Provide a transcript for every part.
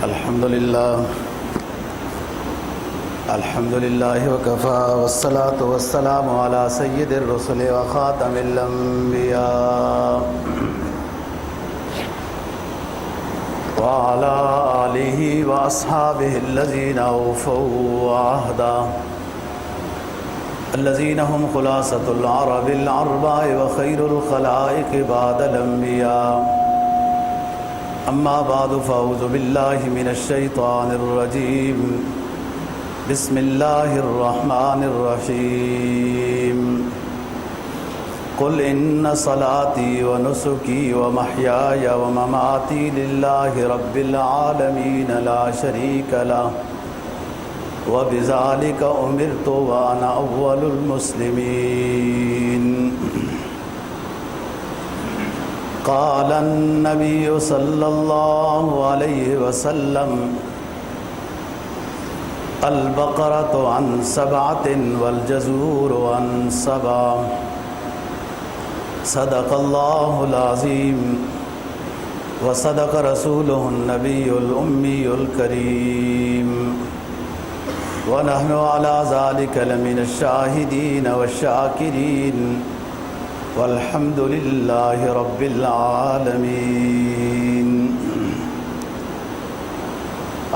الحمد لله وكفى والصلاة والسلام على سيد الرسل وخاتم الأنبياء وعلى آله وأصحابه الذين أوفوا عهدا الذين هم خلاصة العرب الأربع وخير الخلائق بعد الأنبياء. أما بعد فأعوذ بالله من الشيطان الرجيم. بسم الله الرحمن الرحيم. قل إن صلاتي ونسكي ومحياي ومماتي لله رب العالمين لا شريك له وبذلك أمرت وأنا أول المسلمين. قال النبي صلى الله عليه وسلم البقرة عن 7 والجزور عن 7. صدق الله العظيم وصدق رسوله النبي الأمي الكريم ونحن على ذلك لمن الشاهدين والشاكرين والحمد لله رب العالمین.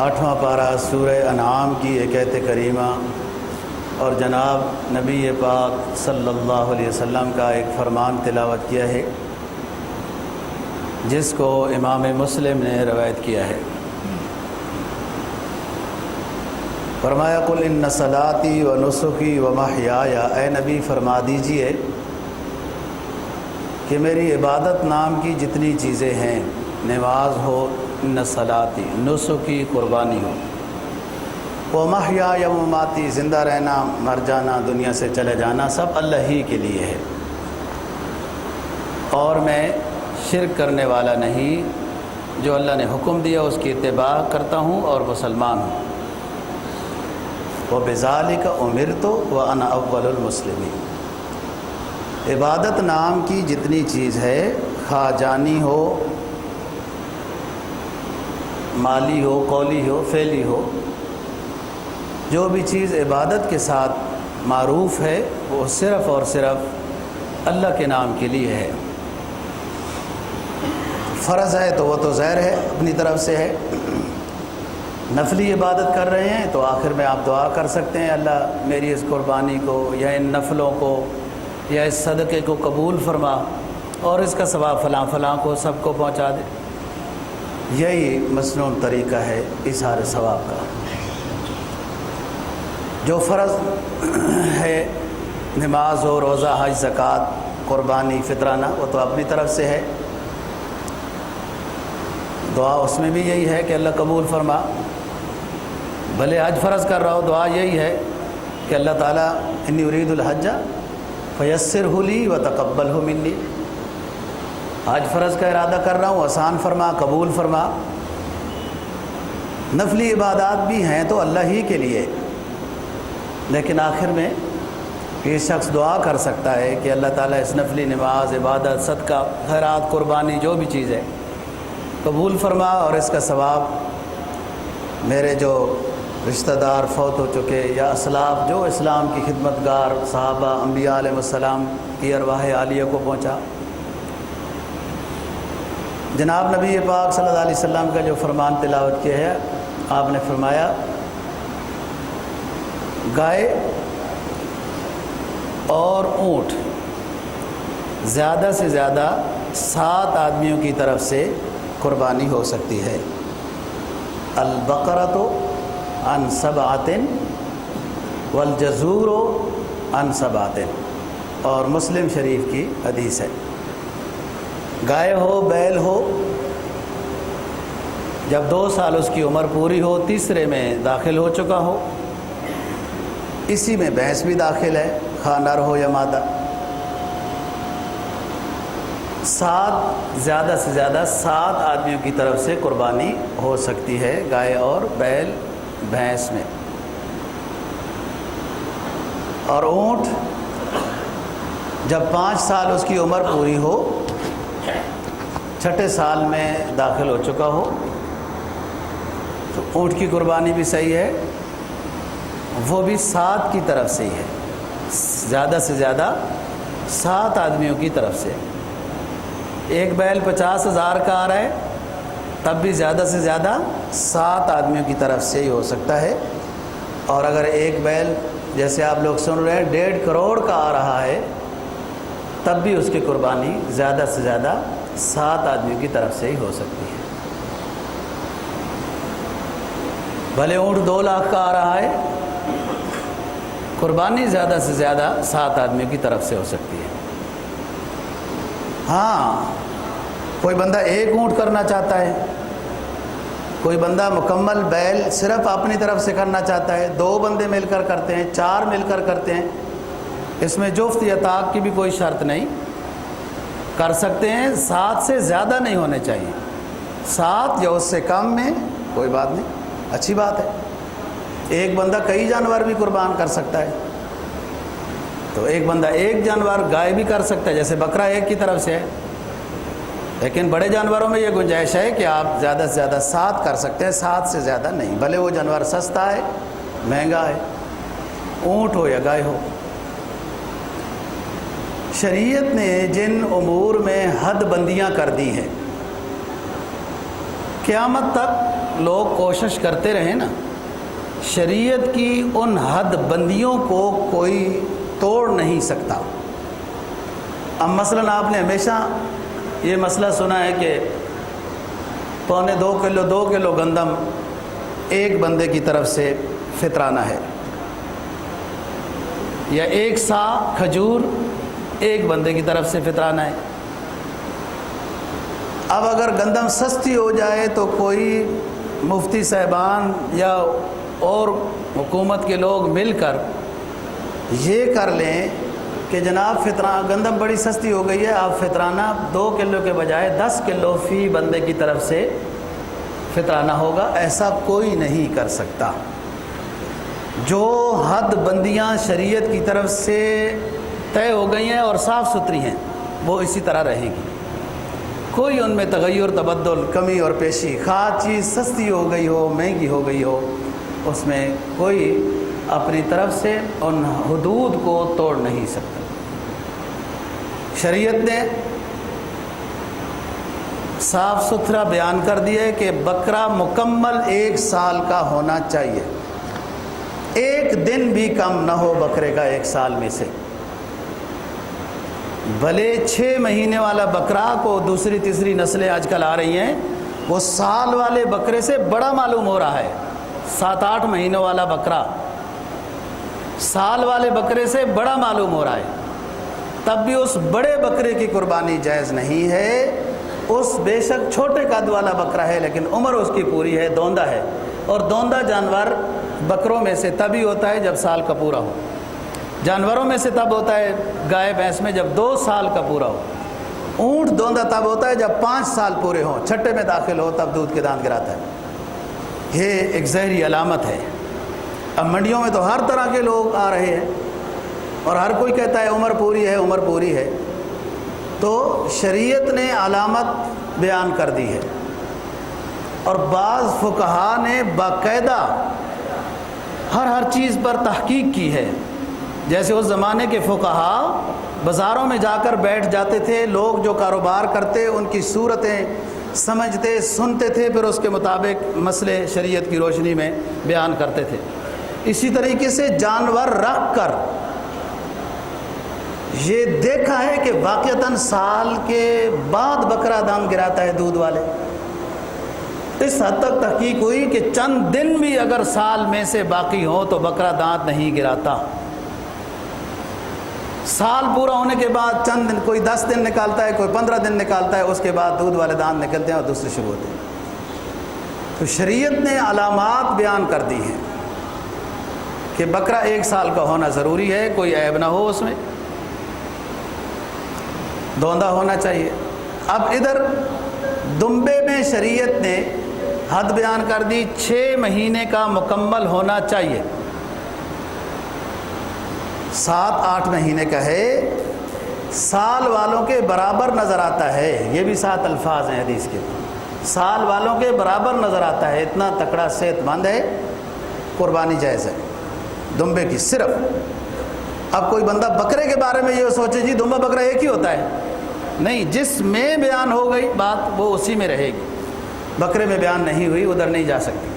8واں پارہ سورہ انعام کی ایک آیت کریمہ اور جناب نبی پاک صلی اللہ علیہ وسلم کا ایک فرمان تلاوت کیا ہے جس کو امام مسلم نے روایت کیا ہے. فرمایا قل ان صلاتی و نسکی و محیای، اے نبی فرما دیجئے کہ میری عبادت نام کی جتنی چیزیں ہیں، نماز ہو، ان صلاتی، نسکی قربانی ہو، و محیای و مماتی، زندہ رہنا، مر جانا، دنیا سے چلے جانا، سب اللہ ہی کے لیے ہے، اور میں شرک کرنے والا نہیں، جو اللہ نے حکم دیا اس کی اتباع کرتا ہوں اور مسلمان ہوں. وَبِذَلِكَ أُمِرْتُ وَأَنَا أَوَّلُ الْمُسْلِمِينَ. عبادت نام کی جتنی چیز ہے، خواہ جانی ہو، مالی ہو، قولی ہو، فعلی ہو، جو بھی چیز عبادت کے ساتھ معروف ہے وہ صرف اور صرف اللہ کے نام کے لیے ہے. فرض ہے تو وہ تو ظاہر ہے اپنی طرف سے ہے. نفلی عبادت کر رہے ہیں تو آخر میں آپ دعا کر سکتے ہیں اللہ میری اس قربانی کو یا ان نفلوں کو یا اس صدقے کو قبول فرما اور اس کا ثواب فلاں فلاں کو سب کو پہنچا دے. یہی مسنون طریقہ ہے اظہار ثواب کا. جو فرض ہے، نماز ہو، روزہ، حج، زکوٰۃ، قربانی، فطرانہ، وہ تو اپنی طرف سے ہے. دعا اس میں بھی یہی ہے کہ اللہ قبول فرما. بھلے حج فرض کر رہا ہو، دعا یہی ہے کہ اللہ تعالیٰ انی ارید الحج فیسرہ لی وتقبلہ منی. حج فرض کا ارادہ کر رہا ہوں، آسان فرما، قبول فرما. نفلی عبادات بھی ہیں تو اللہ ہی کے لیے، لیکن آخر میں یہ شخص دعا کر سکتا ہے کہ اللہ تعالیٰ اس نفلی نماز، عبادت، صدقہ، خیرات، قربانی، جو بھی چیز ہے قبول فرما اور اس کا ثواب میرے جو رشتہ دار فوت ہو چکے یا اسلاف جو اسلام کی خدمت گار صحابہ، انبیاء علیہ السلام کی ارواح عالیہ کو پہنچا. جناب نبی پاک صلی اللہ علیہ وسلم کا جو فرمان تلاوت کیا ہے، آپ نے فرمایا گائے اور اونٹ زیادہ سے زیادہ 7 آدمیوں کی طرف سے قربانی ہو سکتی ہے. البقرۃ عن 7 والجزور عن 7، اور مسلم شریف کی حدیث ہے. گائے ہو، بیل ہو، جب 2 سال اس کی عمر پوری ہو، تیسرے میں داخل ہو چکا ہو، اسی میں بھینس بھی داخل ہے، خواہ نر ہو یا مادہ. 7 زیادہ سے زیادہ 7 آدمیوں کی طرف سے قربانی ہو سکتی ہے گائے اور بیل، بھینس میں. اور اونٹ جب 5 سال اس کی عمر پوری ہو، 6 سال میں داخل ہو چکا ہو، اونٹ کی قربانی بھی صحیح ہے، وہ بھی 7 کی طرف سے ہی ہے، زیادہ سے زیادہ 7 آدمیوں کی طرف سے۔ ایک بیل 50,000 کا آ رہا ہے، تب بھی زیادہ سے زیادہ 7 آدمیوں کی طرف سے ہی ہو سکتا ہے۔ اور اگر ایک بیل جیسے آپ لوگ سن رہے ہیں 1.5 کروڑ کا آ رہا ہے، تب بھی اس کی قربانی زیادہ سے زیادہ 7 آدمیوں کی طرف سے ہی ہو سکتی ہے۔ بھلے اونٹ 2 لاکھ کا آ رہا ہے، قربانی زیادہ سے زیادہ 7 آدمیوں کی طرف سے ہو سکتی ہے۔ ہاں، کوئی بندہ ایک اونٹ کرنا چاہتا ہے، کوئی بندہ مکمل بیل صرف اپنی طرف سے کرنا چاہتا ہے، 2 بندے مل کر کرتے ہیں، 4 مل کر کرتے ہیں، اس میں جفت یا طاق کی بھی کوئی شرط نہیں، کر سکتے ہیں۔ 7 سے زیادہ نہیں ہونے چاہیے، 7 یا اس سے کم میں کوئی بات نہیں، اچھی بات ہے۔ ایک بندہ کئی جانور بھی قربان کر سکتا ہے، تو ایک بندہ ایک جانور گائے بھی کر سکتا ہے، جیسے بکرا ایک کی طرف سے ہے، لیکن بڑے جانوروں میں یہ گنجائش ہے کہ آپ زیادہ سے زیادہ 7 کر سکتے ہیں، 7 سے زیادہ نہیں، بھلے وہ جانور سستا ہے، مہنگا ہے، اونٹ ہو یا گائے ہو۔ شریعت نے جن امور میں حد بندیاں کر دی ہیں، قیامت تک لوگ کوشش کرتے رہیں نا، شریعت کی ان حد بندیوں کو کوئی توڑ نہیں سکتا۔ اب مثلاً آپ نے ہمیشہ یہ مسئلہ سنا ہے کہ 2 کلو گندم ایک بندے کی طرف سے فطرانہ ہے، یا 1 سا کھجور ایک بندے کی طرف سے فطرانہ ہے۔ اب اگر گندم سستی ہو جائے تو کوئی مفتی صاحبان یا اور حکومت کے لوگ مل کر یہ کر لیں کہ جناب گندم بڑی سستی ہو گئی ہے، آپ فطرانہ 2 کلو کے بجائے 10 کلو فی بندے کی طرف سے فطرانہ ہوگا۔ ایسا کوئی نہیں کر سکتا۔ جو حد بندیاں شریعت کی طرف سے طے ہو گئی ہیں اور صاف ستھری ہیں، وہ اسی طرح رہیں گی، کوئی ان میں تغیر تبدل کمی اور پیشی، خواہ چیز سستی ہو گئی ہو مہنگی ہو گئی ہو، اس میں کوئی اپنی طرف سے ان حدود کو توڑ نہیں سکتا۔ شریعت نے صاف ستھرا بیان کر دیا ہے کہ بکرا مکمل 1 سال کا ہونا چاہیے، 1 دن بھی کم نہ ہو بکرے کا 1 سال میں سے۔ بھلے 6 مہینے والا بکرا کو دوسری تیسری نسلیں آج کل آ رہی ہیں، وہ سال والے بکرے سے بڑا معلوم ہو رہا ہے، 7-8 مہینوں والا بکرا سال والے بکرے سے بڑا معلوم ہو رہا ہے، تب بھی اس بڑے بکرے کی قربانی جائز نہیں ہے۔ اس بے شک چھوٹے قد والا بکرا ہے لیکن عمر اس کی پوری ہے، دوندا ہے، اور دوندا جانور بکروں میں سے تبھی ہوتا ہے جب سال کا پورا ہو، جانوروں میں سے تب ہوتا ہے گائے بھینس میں جب 2 سال کا پورا ہو، اونٹ دوندا تب ہوتا ہے جب 5 سال پورے ہوں، چھٹے میں داخل ہو تب دودھ کے دانت گراتا ہے۔ یہ ایک ظاہری علامت ہے۔ اب منڈیوں میں تو ہر طرح کے لوگ آ رہے ہیں اور ہر کوئی کہتا ہے عمر پوری ہے، عمر پوری ہے، تو شریعت نے علامت بیان کر دی ہے، اور بعض فقہا نے باقاعدہ ہر چیز پر تحقیق کی ہے۔ جیسے اس زمانے کے فقہا بازاروں میں جا کر بیٹھ جاتے تھے، لوگ جو کاروبار کرتے ان کی صورتیں سمجھتے سنتے تھے، پھر اس کے مطابق مسئلے شریعت کی روشنی میں بیان کرتے تھے۔ اسی طریقے سے جانور رکھ کر یہ دیکھا ہے کہ واقعتاً سال کے بعد بکرا دانت گراتا ہے دودھ والے۔ اس حد تک تحقیق ہوئی کہ چند دن بھی اگر سال میں سے باقی ہوں تو بکرا دانت نہیں گراتا۔ سال پورا ہونے کے بعد چند دن، کوئی 10 دن نکالتا ہے، کوئی 15 دن نکالتا ہے، اس کے بعد دودھ والے دانت نکلتے ہیں اور دوسرے شروع ہوتے ہیں۔ تو شریعت نے علامات بیان کر دی ہیں کہ بکرا 1 سال کا ہونا ضروری ہے، کوئی عیب نہ ہو اس میں، دوندا ہونا چاہیے۔ اب ادھر دمبے میں شریعت نے حد بیان کر دی، 6 مہینے کا مکمل ہونا چاہیے، 7-8 مہینے کا ہے، سال والوں کے برابر نظر آتا ہے، یہ بھی 7 الفاظ ہیں حدیث کے، سال والوں کے برابر نظر آتا ہے، اتنا تکڑا صحت مند ہے، قربانی جائز ہے دمبے کی صرف۔ اب کوئی بندہ بکرے کے بارے میں یہ سوچے جی دمبا بکرا ایک ہی ہوتا ہے، نہیں، جس میں بیان ہو گئی بات وہ اسی میں رہے گی، بکرے میں بیان نہیں ہوئی ادھر نہیں جا سکتی۔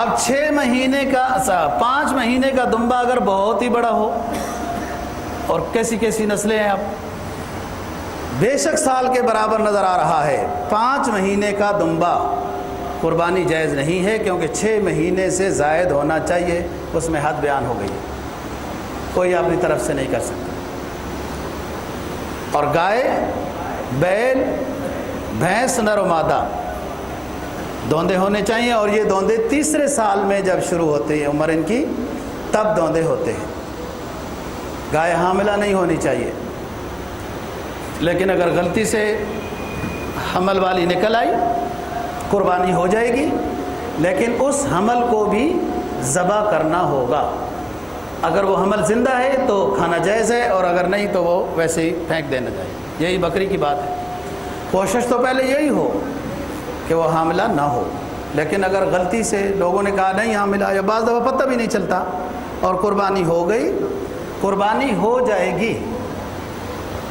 اب 6 مہینے کا 5 مہینے کا دمبا اگر بہت ہی بڑا ہو، اور کیسی کیسی نسلیں ہیں، اب بے شک سال کے برابر نظر آ رہا ہے، 5 مہینے کا دمبا قربانی جائز نہیں ہے، کیونکہ 6 مہینے سے زائد ہونا چاہیے، اس میں حد بیان ہو گئی، کوئی اپنی طرف سے نہیں کر سکتا۔ اور گائے، بیل، بھینس نر و مادہ دوندے ہونے چاہیے، اور یہ دوندے تیسرے سال میں جب شروع ہوتے ہیں عمر ان کی تب دوندے ہوتے ہیں۔ گائے حاملہ نہیں ہونی چاہیے، لیکن اگر غلطی سے حمل والی نکل آئی قربانی ہو جائے گی، لیکن اس حمل کو بھی ذبح کرنا ہوگا۔ اگر وہ حمل زندہ ہے تو کھانا جائز ہے، اور اگر نہیں تو وہ ویسے ہی پھینک دینا چاہیے۔ یہی بکری کی بات ہے، کوشش تو پہلے یہی ہو کہ وہ حاملہ نہ ہو، لیکن اگر غلطی سے لوگوں نے کہا نہیں حاملہ، یا بعض دفعہ پتہ بھی نہیں چلتا اور قربانی ہو گئی، قربانی ہو جائے گی۔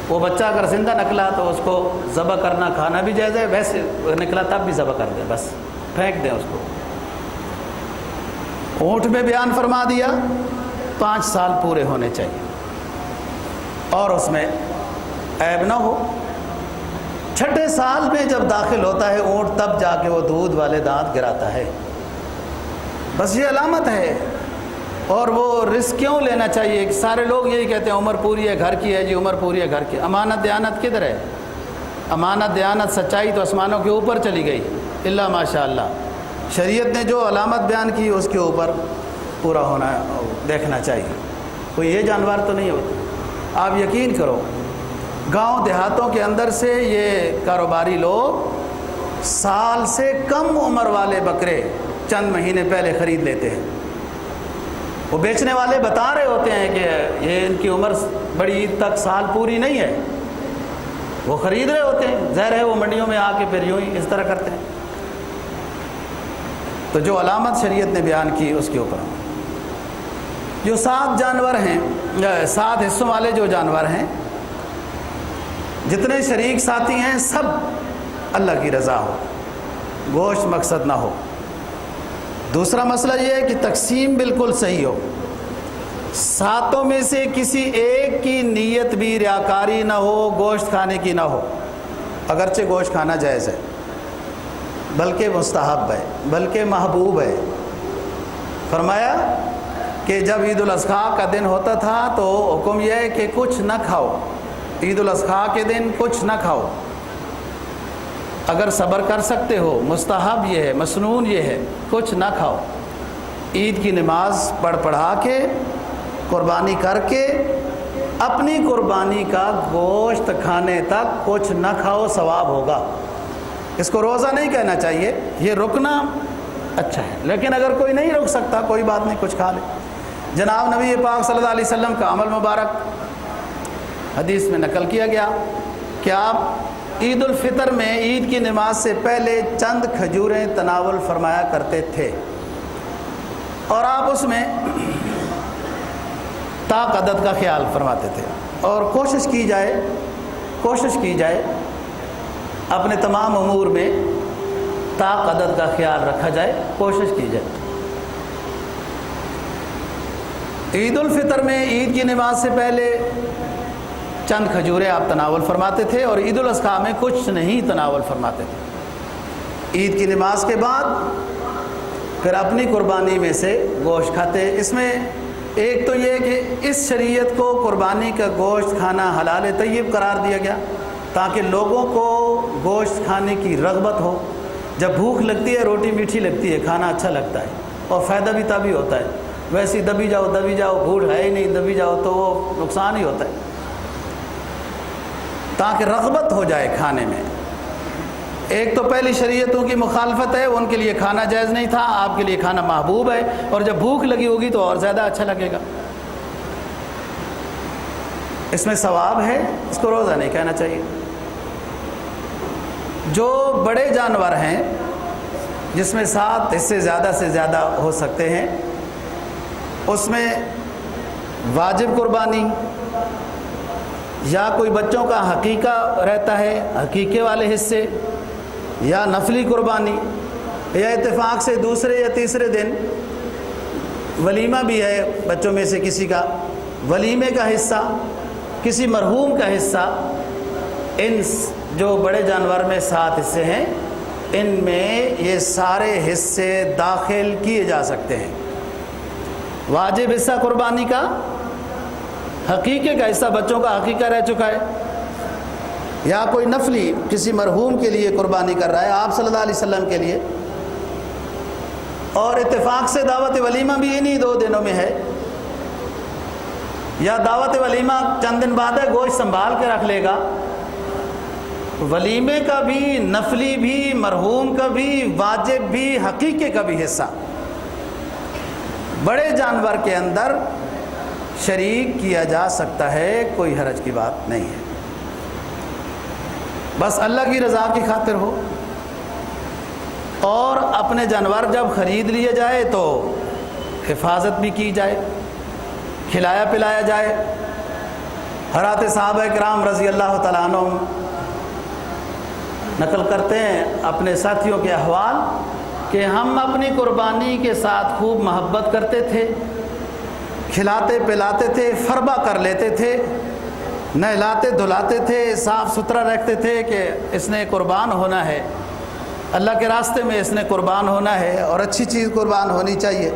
وہ بچہ اگر زندہ نکلا تو اس کو ذبح کرنا کھانا بھی جائز ہے، ویسے نکلا تب بھی ذبح کر دیں، بس پھینک دیں اس کو۔ اونٹ میں بیان فرما دیا 5 سال پورے ہونے چاہیے، اور اس میں عیب نہ ہو۔ 6 سال میں جب داخل ہوتا ہے اونٹ تب جا کے وہ دودھ والے دانت گراتا ہے، بس یہ علامت ہے۔ اور وہ رزق کیوں لینا چاہیے؟ کہ سارے لوگ یہی کہتے ہیں عمر پوری ہے گھر کی ہے جی، عمر پوری ہے گھر کی۔ امانت دیانت کدھر ہے؟ امانت دیانت سچائی تو آسمانوں کے اوپر چلی گئی، اللہ ماشاء اللہ۔ شریعت نے جو علامت بیان کی اس کے اوپر پورا ہونا دیکھنا چاہیے، کوئی یہ جانور تو نہیں ہوتا۔ آپ یقین کرو گاؤں دیہاتوں کے اندر سے یہ کاروباری لوگ سال سے کم عمر والے بکرے چند مہینے پہلے خرید لیتے ہیں۔ وہ بیچنے والے بتا رہے ہوتے ہیں کہ یہ ان کی عمر بڑی عید تک سال پوری نہیں ہے، وہ خرید رہے ہوتے ہیں، ظاہر ہے وہ منڈیوں میں آ کے پھر یوں ہی اس طرح کرتے ہیں۔ تو جو علامت شریعت نے بیان کی اس کے اوپر جو 7 جانور ہیں، 7 حصوں والے جو جانور ہیں، جتنے شریک ساتھی ہیں سب اللہ کی رضا ہو، گوشت مقصد نہ ہو۔ دوسرا مسئلہ یہ ہے کہ تقسیم بالکل صحیح ہو، 7 میں سے کسی ایک کی نیت بھی ریاکاری نہ ہو، گوشت کھانے کی نہ ہو، اگرچہ گوشت کھانا جائز ہے، بلکہ مستحب ہے، بلکہ محبوب ہے۔ فرمایا کہ جب عید الاضحیٰ کا دن ہوتا تھا تو حکم یہ ہے کہ کچھ نہ کھاؤ، عید الاضحیٰ کے دن کچھ نہ کھاؤ، اگر صبر کر سکتے ہو، مستحب یہ ہے، مسنون یہ ہے، کچھ نہ کھاؤ۔ عید کی نماز پڑھا کے قربانی کر کے اپنی قربانی کا گوشت کھانے تک کچھ نہ کھاؤ، ثواب ہوگا۔ اس کو روزہ نہیں کہنا چاہیے، یہ رکنا اچھا ہے، لیکن اگر کوئی نہیں رک سکتا کوئی بات نہیں، کچھ کھا لے۔ جناب نبی پاک صلی اللہ علیہ وسلم کا عمل مبارک حدیث میں نقل کیا گیا کہ آپ عید الفطر میں عید کی نماز سے پہلے چند کھجوریں تناول فرمایا کرتے تھے، اور آپ اس میں طاق عدد کا خیال فرماتے تھے، اور کوشش کی جائے اپنے تمام امور میں طاق عدد کا خیال رکھا جائے، کوشش کی جائے۔ عید الفطر میں عید کی نماز سے پہلے چند کھجوریں آپ تناول فرماتے تھے، اور عید الاضحیٰ میں کچھ نہیں تناول فرماتے تھے۔ عید کی نماز کے بعد پھر اپنی قربانی میں سے گوشت کھاتے۔ اس میں ایک تو یہ کہ اس شریعت کو قربانی کا گوشت کھانا حلال طیب قرار دیا گیا تاکہ لوگوں کو گوشت کھانے کی رغبت ہو۔ جب بھوک لگتی ہے، روٹی میٹھی لگتی ہے، کھانا اچھا لگتا ہے اور فائدہ بھی تبھی ہوتا ہے۔ ویسے ہی دبی جاؤ بھوک ہے ہی نہیں، دبی جاؤ تو وہ نقصان ہی ہوتا ہے۔ تاکہ رغبت ہو جائے کھانے میں۔ ایک تو پہلی شریعتوں کی مخالفت ہے، ان کے لیے کھانا جائز نہیں تھا، آپ کے لیے کھانا محبوب ہے، اور جب بھوک لگی ہوگی تو اور زیادہ اچھا لگے گا۔ اس میں ثواب ہے، اس کو روزہ نہیں کہنا چاہیے۔ جو بڑے جانور ہیں جس میں 7 حصے زیادہ سے زیادہ ہو سکتے ہیں، اس میں واجب قربانی یا کوئی بچوں کا حقیقہ رہتا ہے، حقیقے والے حصے، یا نفلی قربانی، یا اتفاق سے دوسرے یا تیسرے دن ولیمہ بھی ہے بچوں میں سے کسی کا، ولیمے کا حصہ، کسی مرحوم کا حصہ۔ ان جو بڑے جانور میں 7 حصے ہیں، ان میں یہ سارے حصے داخل کیے جا سکتے ہیں۔ واجب حصہ قربانی کا، حقیقے کا حصہ بچوں کا حقیقہ رہ چکا ہے، یا کوئی نفلی کسی مرحوم کے لیے قربانی کر رہا ہے، آپ صلی اللہ علیہ وسلم کے لیے، اور اتفاق سے دعوت ولیمہ بھی انہی 2 دنوں میں ہے، یا دعوت ولیمہ چند دن بعد ہے، گوشت سنبھال کے رکھ لے گا۔ ولیمے کا بھی، نفلی بھی، مرحوم کا بھی، واجب بھی، حقیقے کا بھی حصہ بڑے جانور کے اندر شریک کیا جا سکتا ہے، کوئی حرج کی بات نہیں ہے، بس اللہ کی رضا کی خاطر ہو۔ اور اپنے جانور جب خرید لیے جائے تو حفاظت بھی کی جائے، کھلایا پلایا جائے۔ حضرات صحابہ کرام رضی اللہ تعالیٰ عنہ نقل کرتے ہیں اپنے ساتھیوں کے احوال کہ ہم اپنی قربانی کے ساتھ خوب محبت کرتے تھے، کھلاتے پلاتے تھے، فربہ کر لیتے تھے، نہلاتے دھلاتے تھے، صاف ستھرا رکھتے تھے کہ اس نے قربان ہونا ہے، اللہ کے راستے میں اس نے قربان ہونا ہے اور اچھی چیز قربان ہونی چاہیے۔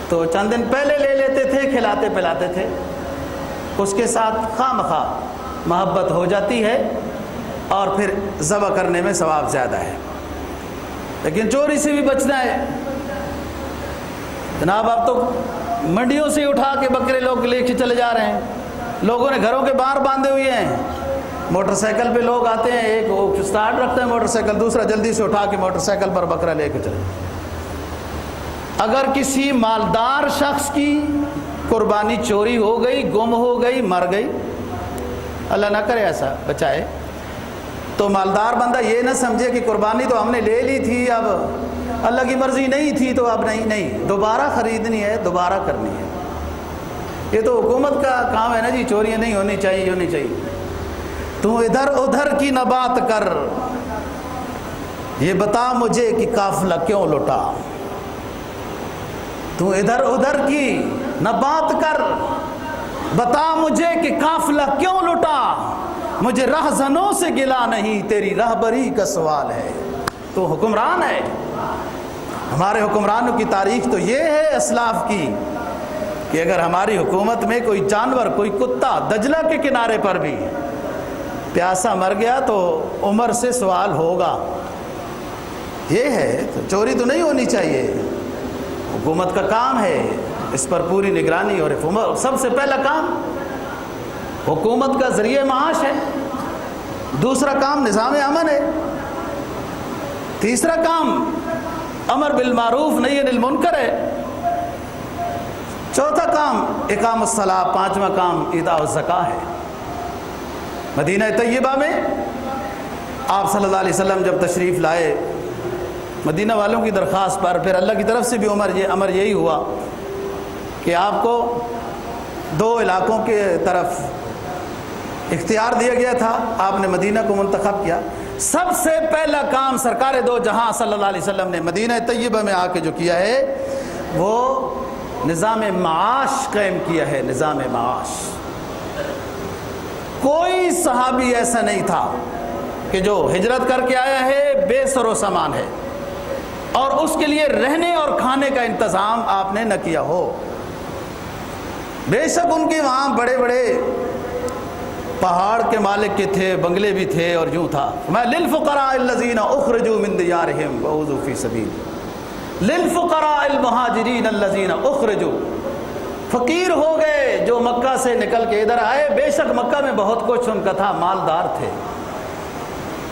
تو چند دن پہلے لے لیتے تھے، کھلاتے پلاتے تھے، اس کے ساتھ خواہ مخواہ محبت ہو جاتی ہے اور پھر ذبح کرنے میں ثواب زیادہ ہے۔ لیکن چوری سے بھی بچنا ہے جناب۔ اب تو منڈیوں سے اٹھا کے بکرے لوگ لے کے چلے جا رہے ہیں، لوگوں نے گھروں کے باہر باندھے ہوئے ہیں، موٹر سائیکل پہ لوگ آتے ہیں، ایک وہ سٹارٹ رکھتا ہے موٹر سائیکل، دوسرا جلدی سے اٹھا کے موٹر سائیکل پر بکرا لے کے چلے۔ اگر کسی مالدار شخص کی قربانی چوری ہو گئی، گم ہو گئی، مر گئی، اللہ نہ کرے ایسا بچائے، تو مالدار بندہ یہ نہ سمجھے کہ قربانی تو ہم نے لے لی تھی، اب اللہ کی مرضی نہیں تھی تو اب نہیں، دوبارہ خریدنی ہے، دوبارہ کرنی ہے۔ یہ تو حکومت کا کام ہے نا جی، چوریاں نہیں ہونی چاہیے۔ تو ادھر ادھر کی نہ بات کر، یہ بتا مجھے کہ قافلہ کیوں لٹا۔ تو ادھر ادھر کی نہ بات کر، بتا مجھے کہ قافلہ کیوں لٹا، مجھے رہزنوں سے گلا نہیں، تیری رہبری کا سوال ہے۔ تو حکمران ہے، ہمارے حکمرانوں کی تاریخ تو یہ ہے اسلاف کی کہ اگر ہماری حکومت میں کوئی جانور، کوئی کتا دجلہ کے کنارے پر بھی پیاسا مر گیا تو عمر سے سوال ہوگا۔ یہ ہے، تو چوری تو نہیں ہونی چاہیے، حکومت کا کام ہے اس پر پوری نگرانی، اور سب سے پہلا کام حکومت کا ذریعہ معاش ہے، دوسرا کام نظام امن ہے، تیسرا کام امر بالمعروف نہی عن المنکر ہے، چوتھا کام اقام الصلاۃ، پانچواں کام ایتاء الزکاۃ ہے۔ مدینہ طیبہ میں آپ صلی اللہ علیہ وسلم جب تشریف لائے، مدینہ والوں کی درخواست پر، پھر اللہ کی طرف سے بھی امر یہی ہوا کہ آپ کو 2 علاقوں کے طرف اختیار دیا گیا تھا، آپ نے مدینہ کو منتخب کیا۔ سب سے پہلا کام سرکار دو جہاں صلی اللہ علیہ وسلم نے مدینہ طیبہ میں آ کے جو کیا ہے وہ نظام معاش قائم کیا ہے۔ نظام معاش، کوئی صحابی ایسا نہیں تھا کہ جو ہجرت کر کے آیا ہے بے سر و سامان ہے اور اس کے لیے رہنے اور کھانے کا انتظام آپ نے نہ کیا ہو۔ بے شک ان کے وہاں بڑے بڑے پہاڑ کے مالک کے تھے، بنگلے بھی تھے، اور یوں تھا میں للفقراء الذین اخرجوا من دیارہم واوذوا فی سبیل، للفقراء المہاجرین الذین اخرجوا، فقیر ہو گئے جو مکہ سے نکل کے ادھر آئے۔ بے شک مکہ میں بہت کچھ ان کا تھا، مالدار تھے،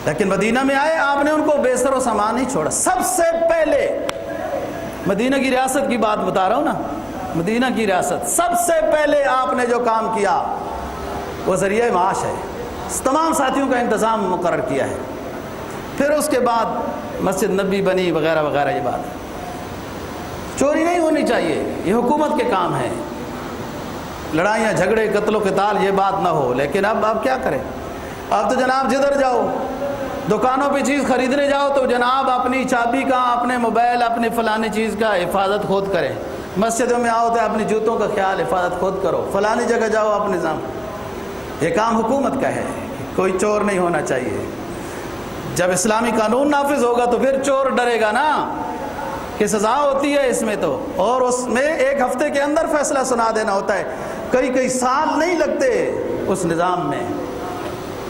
لیکن مدینہ میں آئے، آپ نے ان کو بے سر و سامان نہیں چھوڑا۔ سب سے پہلے مدینہ کی ریاست کی بات بتا رہا ہوں نا، مدینہ کی ریاست، سب سے پہلے آپ نے جو کام کیا وہ ذریعہ معاش ہے۔ تمام ساتھیوں کا انتظام مقرر کیا ہے. پھر اس کے بعد مسجد نبی بنی وغیرہ وغیرہ. یہ بات چوری نہیں ہونی چاہیے، یہ حکومت کے کام ہیں. لڑائیاں جھگڑے قتل و قتال یہ بات نہ ہو. لیکن اب آپ کیا کریں؟ اب تو جناب جدھر جاؤ دکانوں پہ چیز خریدنے جاؤ تو جناب اپنی چابی کا، اپنے موبائل، اپنی فلانی چیز کا حفاظت خود کریں. مسجدوں میں آؤ تو اپنی جوتوں کا خیال حفاظت خود کرو. فلانی جگہ جاؤ اپنے نظام. یہ کام حکومت کا ہے. کوئی چور نہیں ہونا چاہیے. جب اسلامی قانون نافذ ہوگا تو پھر چور ڈرے گا نا کہ سزا ہوتی ہے اس میں تو، اور اس میں ایک ہفتے کے اندر فیصلہ سنا دینا ہوتا ہے. کئی سال نہیں لگتے اس نظام میں.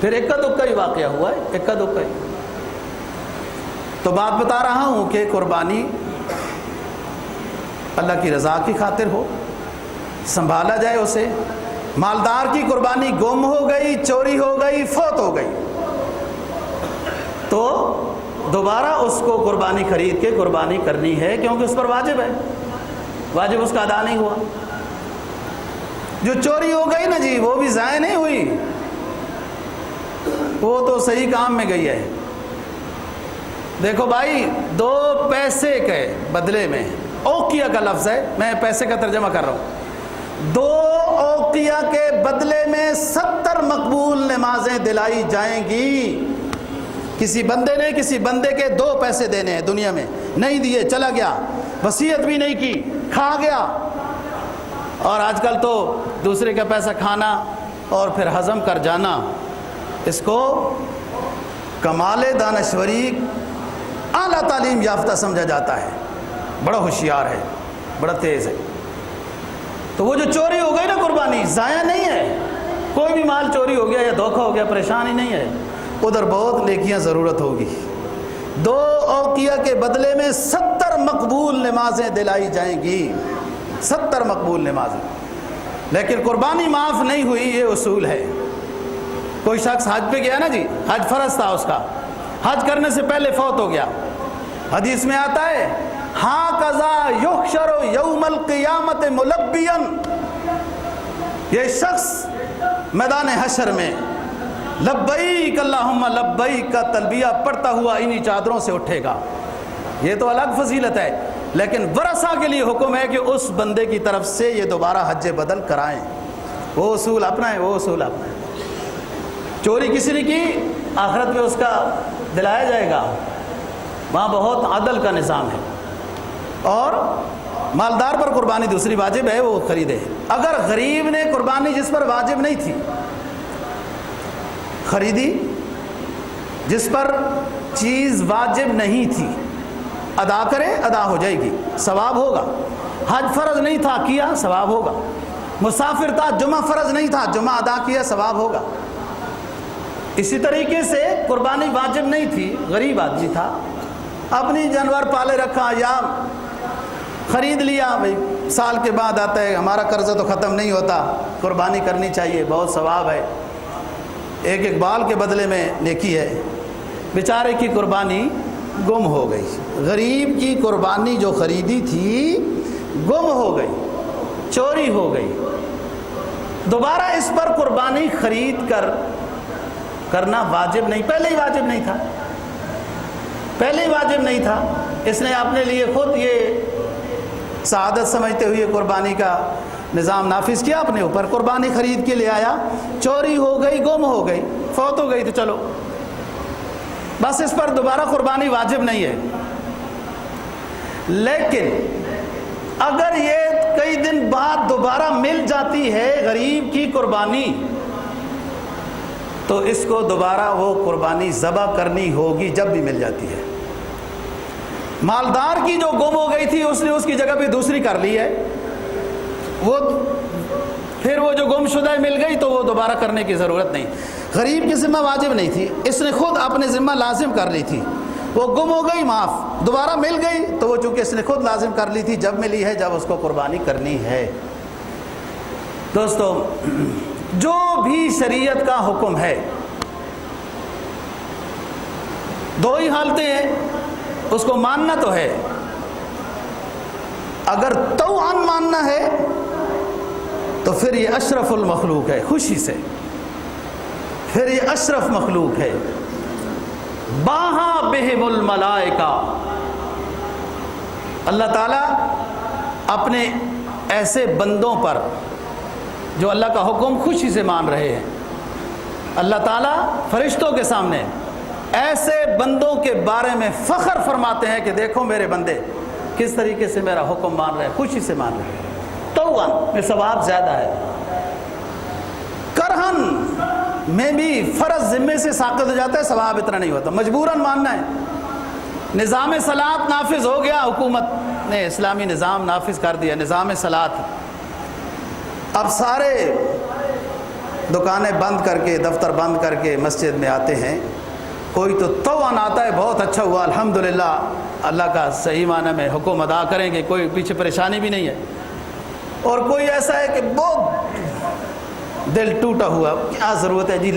پھر اکا دکا ہی واقعہ ہوا ہے، اکا دکا ہی. تو بات بتا رہا ہوں کہ قربانی اللہ کی رضا کی خاطر ہو، سنبھالا جائے اسے. مالدار کی قربانی گم ہو گئی، چوری ہو گئی، فوت ہو گئی تو دوبارہ اس کو قربانی خرید کے قربانی کرنی ہے، کیونکہ اس پر واجب ہے. واجب اس کا ادا نہیں ہوا. جو چوری ہو گئی نا جی وہ بھی ضائع نہیں ہوئی، وہ تو صحیح کام میں گئی ہے. دیکھو بھائی 2 پیسے کے بدلے میں، اوقیہ کا لفظ ہے، میں پیسے کا ترجمہ کر رہا ہوں. 2 اوقیہ کے بدلے میں 70 مقبول نمازیں دلائی جائیں گی. کسی بندے نے کسی بندے کے 2 پیسے دینے ہیں دنیا میں، نہیں دیے چلا گیا، وصیت بھی نہیں کی، کھا گیا. اور آج کل تو دوسرے کا پیسہ کھانا اور پھر ہضم کر جانا، اس کو کمال دانشوری، اعلیٰ تعلیم یافتہ سمجھا جاتا ہے. بڑا ہوشیار ہے، بڑا تیز ہے. تو وہ جو چوری ہو گئی نا قربانی ضائع نہیں ہے. کوئی بھی مال چوری ہو گیا یا دھوکہ ہو گیا پریشانی نہیں ہے، ادھر بہت نیکیاں ضرورت ہوگی. 2 اوقیہ کے بدلے میں 70 مقبول نمازیں دلائی جائیں گی. 70 مقبول نمازیں. لیکن قربانی معاف نہیں ہوئی، یہ اصول ہے. کوئی شخص حج پہ گیا نا جی، حج فرض تھا اس کا، حج کرنے سے پہلے فوت ہو گیا. حدیث میں آتا ہے ہاکذا یحشر یوم القیامت ملبیا، یہ شخص میدان حشر میں لبیک اللہم لبیک کا تلبیہ پڑھتا ہوا انہی چادروں سے اٹھے گا. یہ تو الگ فضیلت ہے، لیکن ورثہ کے لیے حکم ہے کہ اس بندے کی طرف سے یہ دوبارہ حج بدل کرائیں. وہ اصول اپنا ہے، وہ اصول اپنا ہے. چوری کسی نے کی آخرت میں اس کا دلایا جائے گا. وہاں بہت عدل کا نظام ہے. اور مالدار پر قربانی دوسری واجب ہے، وہ خریدے. اگر غریب نے قربانی جس پر واجب نہیں تھی خریدی، جس پر چیز واجب نہیں تھی، ادا کرے، ادا ہو جائے گی، ثواب ہوگا. حج فرض نہیں تھا، کیا، ثواب ہوگا. مسافر تھا، جمعہ فرض نہیں تھا، جمعہ ادا کیا، ثواب ہوگا. اسی طریقے سے قربانی واجب نہیں تھی، غریب آدمی تھا، اپنی جانور پالے رکھا یا خرید لیا، بھائی سال کے بعد آتا ہے، ہمارا قرضہ تو ختم نہیں ہوتا، قربانی کرنی چاہیے، بہت ثواب ہے. ایک بال کے بدلے میں نیکی ہے. بیچارے کی قربانی گم ہو گئی. غریب کی قربانی جو خریدی تھی گم ہو گئی، چوری ہو گئی. دوبارہ اس پر قربانی خرید کر کرنا واجب نہیں، پہلے ہی واجب نہیں تھا، پہلے ہی واجب نہیں تھا. اس نے اپنے لیے خود یہ سعادت سمجھتے ہوئے قربانی کا نظام نافذ کیا اپنے اوپر. قربانی خرید کے لے آیا، چوری ہو گئی، گم ہو گئی، فوت ہو گئی تو چلو بس اس پر دوبارہ قربانی واجب نہیں ہے. لیکن اگر یہ کئی دن بعد دوبارہ مل جاتی ہے غریب کی قربانی تو اس کو دوبارہ وہ قربانی ذبح کرنی ہوگی جب بھی مل جاتی ہے. مالدار کی جو گم ہو گئی تھی اس نے اس کی جگہ پہ دوسری کر لی ہے، وہ پھر وہ جو گم شدہ مل گئی تو وہ دوبارہ کرنے کی ضرورت نہیں. غریب کی ذمہ واجب نہیں تھی، اس نے خود اپنے ذمہ لازم کر لی تھی. وہ گم ہو گئی، معاف، دوبارہ مل گئی تو وہ چونکہ اس نے خود لازم کر لی تھی، جب ملی ہے جب اس کو قربانی کرنی ہے. دوستو، جو بھی شریعت کا حکم ہے 2 ہی حالتیں ہیں، اس کو ماننا تو ہے. اگر طوعاً ماننا ہے تو پھر یہ اشرف المخلوق ہے، خوشی سے. پھر یہ اشرف مخلوق ہے. باہا بہم الملائکہ، اللہ تعالیٰ اپنے ایسے بندوں پر جو اللہ کا حکم خوشی سے مان رہے ہیں، اللہ تعالیٰ فرشتوں کے سامنے ایسے بندوں کے بارے میں فخر فرماتے ہیں کہ دیکھو میرے بندے کس طریقے سے میرا حکم مان رہے ہیں، خوشی سے مان رہے ہیں. توان میں ثواب زیادہ ہے، کرہن میں بھی فرض ذمے سے ساقط ہو جاتا ہے، ثواب اتنا نہیں ہوتا. مجبوراً ماننا ہے. نظام صلاۃ نافذ ہو گیا، حکومت نے اسلامی نظام نافذ کر دیا، نظام صلاۃ. اب سارے دکانیں بند کر کے، دفتر بند کر کے مسجد میں آتے ہیں. کوئی تو توان آتا ہے، بہت اچھا ہوا الحمدللہ، اللہ کا صحیح معنی میں حکم ادا کریں گے، کوئی پیچھے پریشانی بھی نہیں ہے. اور کوئی ایسا ہے کہ بہت دل ٹوٹا ہوا، کیا ضرورت ہے جی،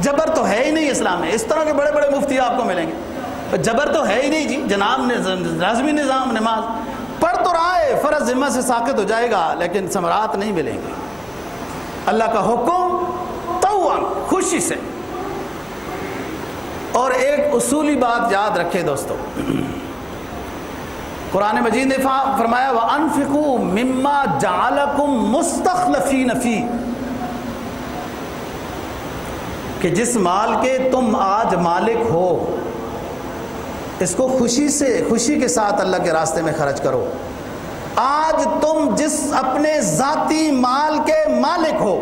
جبر تو ہے ہی نہیں اسلام میں. اس طرح کے بڑے بڑے مفتی آپ کو ملیں گے، جبر تو ہے ہی نہیں جی، جناب لازمی نظام نماز پڑھ تو رہا ہے، فرض ذمہ سے ساقط ہو جائے گا لیکن ثمرات نہیں ملیں گے. اللہ کا حکم طوعاً، خوشی سے. اور ایک اصولی بات یاد رکھے دوستو، قرآن مجید نے فرمایا وَأَنفِقُوا مِمَّا جَعَلَكُمْ مُسْتَخْلَفِينَ فِيهِ، کہ جس مال کے تم آج مالک ہو اس کو خوشی کے ساتھ اللہ کے راستے میں خرچ کرو. آج تم جس اپنے ذاتی مال کے مالک ہو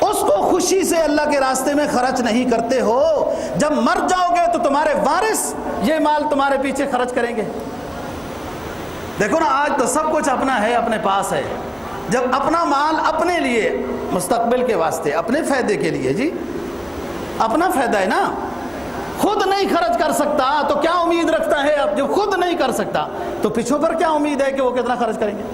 اس کو خوشی سے اللہ کے راستے میں خرچ نہیں کرتے ہو، جب مر جاؤ گے تو تمہارے وارث یہ مال تمہارے پیچھے خرچ کریں گے. دیکھو نا، آج تو سب کچھ اپنا ہے، اپنے پاس ہے. جب اپنا مال اپنے لیے، مستقبل کے واسطے، اپنے فائدے کے لیے، جی اپنا فائدہ ہے نا، خود نہیں خرچ کر سکتا تو کیا امید رکھتا ہے؟ اب جو خود نہیں کر سکتا تو پیچھوں پر کیا امید ہے کہ وہ کتنا خرچ کریں گے؟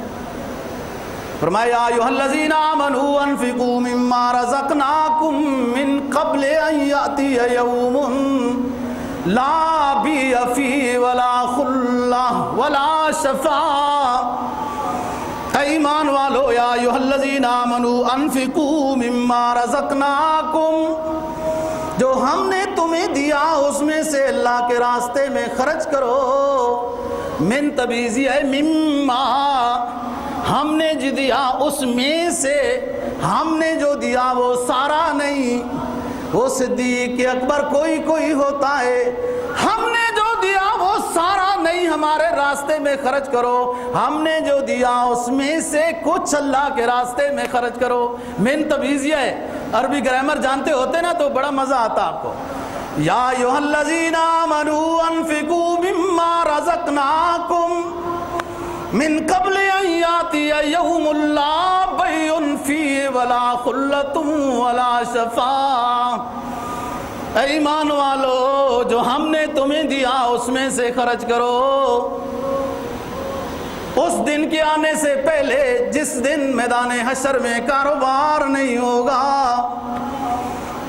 فرمایا ایھا الذین آمنوا انفقوا مما رزقناکم من قبل ان یاتی یوم لا بیع فیہ ولا خلہ ولا شفاعۃ. اے ایمان والو، یا ایھا الذین آمنوا انفقوا مما رزقناکم، جو ہم نے تمہیں دیا اس میں سے اللہ کے راستے میں خرچ کرو. من تبیزی ہے مما، ہم نے جو دیا اس میں سے، ہم نے جو دیا وہ سارا نہیں. وہ صدیق اکبر کوئی ہوتا ہے. ہم نے جو دیا وہ سارا نہیں، ہمارے راستے میں خرچ کرو. ہم نے جو دیا اس میں سے کچھ اللہ کے راستے میں خرچ کرو. من تبیزیہ ہے، عربی گرامر جانتے ہوتے نا تو بڑا مزہ آتا آپ کو. یا ایھا الذین آمنوا انفقوا مما رزقناکم من قبل ان یاتی یوم لا بیع فیہ ولا خلۃ ولا شفاعۃ. اے ایمان والو، جو ہم نے تمہیں دیا اس میں سے خرچ کرو. اس دن کے آنے سے پہلے جس دن میدان حشر میں کاروبار نہیں ہوگا،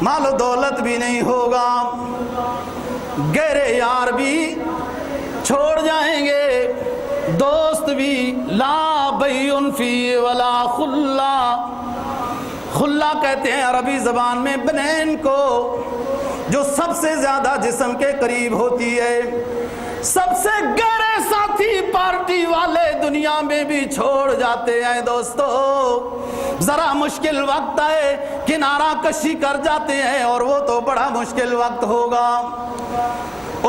مال و دولت بھی نہیں ہوگا، گہرے یار بھی چھوڑ جائیں گے، دوست بھی. لا بیع فیہ ولا خلہ، خلہ کہتے ہیں عربی زبان میں بنین کو، جو سب سے زیادہ جسم کے قریب ہوتی ہے. سب سے گہرے ساتھی پارٹی والے دنیا میں بھی چھوڑ جاتے ہیں دوستو. ذرا مشکل وقت ہے کنارہ کشی کر جاتے ہیں، اور وہ تو بڑا مشکل وقت ہوگا.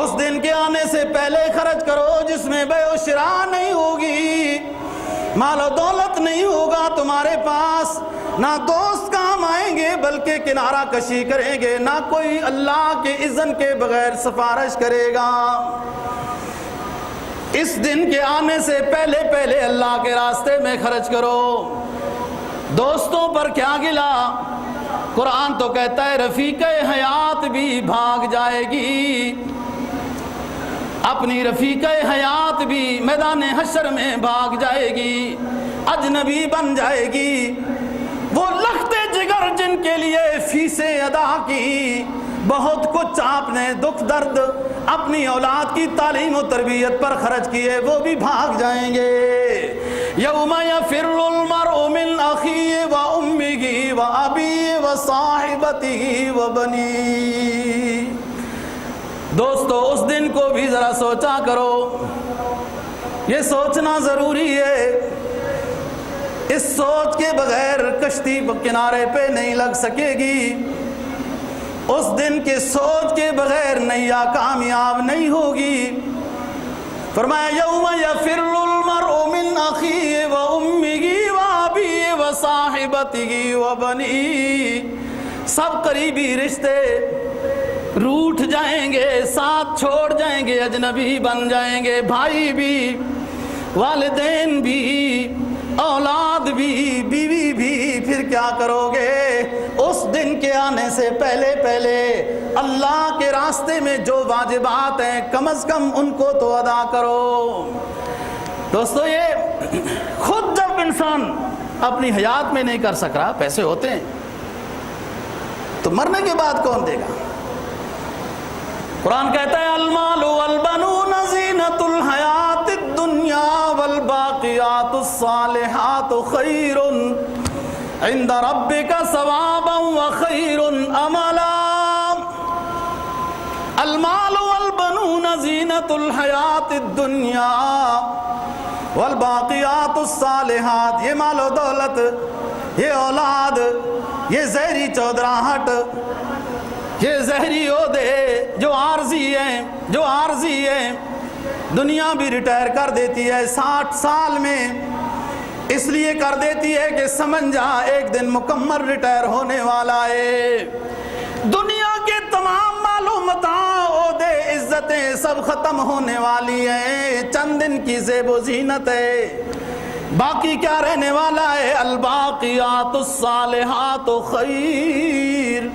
اس دن کے آنے سے پہلے خرچ کرو جس میں بیع و شراء نہیں ہوگی، مال و دولت نہیں ہوگا تمہارے پاس، نہ دوست کام آئیں گے بلکہ کنارہ کشی کریں گے، نہ کوئی اللہ کے اذن کے بغیر سفارش کرے گا. اس دن کے آنے سے پہلے اللہ کے راستے میں خرچ کرو. دوستوں پر کیا گلا، قرآن تو کہتا ہے رفیق حیات بھی بھاگ جائے گی. اپنی رفیق حیات بھی میدان حشر میں بھاگ جائے گی، اجنبی بن جائے گی. وہ لخت جگر جن کے لیے فیسیں ادا کی، بہت کچھ آپ نے دکھ درد اپنی اولاد کی تعلیم و تربیت پر خرچ کیے، وہ بھی بھاگ جائیں گے. یوم یفر المرء من اخیہ و امہ و ابی و صاحبتی و بنی۔ دوستو اس دن کو بھی ذرا سوچا کرو، یہ سوچنا ضروری ہے۔ اس سوچ کے بغیر کشتی کنارے پہ نہیں لگ سکے گی، اس دن کے سوچ کے بغیر نیا کامیاب نہیں ہوگی۔ فرمایا یوم یفر المرء من اخیہ و امہ و ابیہ و صاحبتہ و بنیہ، سب قریبی رشتے روٹھ جائیں گے، ساتھ چھوڑ جائیں گے، اجنبی بن جائیں گے، بھائی بھی، والدین بھی، اولاد بھی، بیوی بھی۔ پھر کیا کرو گے؟ اس دن کے آنے سے پہلے پہلے اللہ کے راستے میں جو واجبات ہیں کم از کم ان کو تو ادا کرو۔ دوستو یہ خود جب انسان اپنی حیات میں نہیں کر سک رہا، پیسے ہوتے ہیں تو مرنے کے بعد کون دے گا؟ قرآن کہتا ہے المال والبنون زینۃ الحیات الدنیا والباقیات الصالحات خیر عند ربک ثوابا وخیر املا۔ المال والبنون زینۃ الحیات الدنیا والباقیات الصالحات، یہ مال و دولت، یہ اولاد، یہ زہری چودراہٹ، یہ زہری عہدے جو عارضی ہیں، دنیا بھی ریٹائر کر دیتی ہے 60 سال میں، اس لیے کر دیتی ہے کہ سمجھ جا ایک دن مکمل ریٹائر ہونے والا ہے۔ دنیا کے تمام مال و متاع، عہدے، عزتیں سب ختم ہونے والی ہیں، چند دن کی زیب و زینت ہے، باقی کیا رہنے والا ہے؟ الباقیات الصالحات خیر،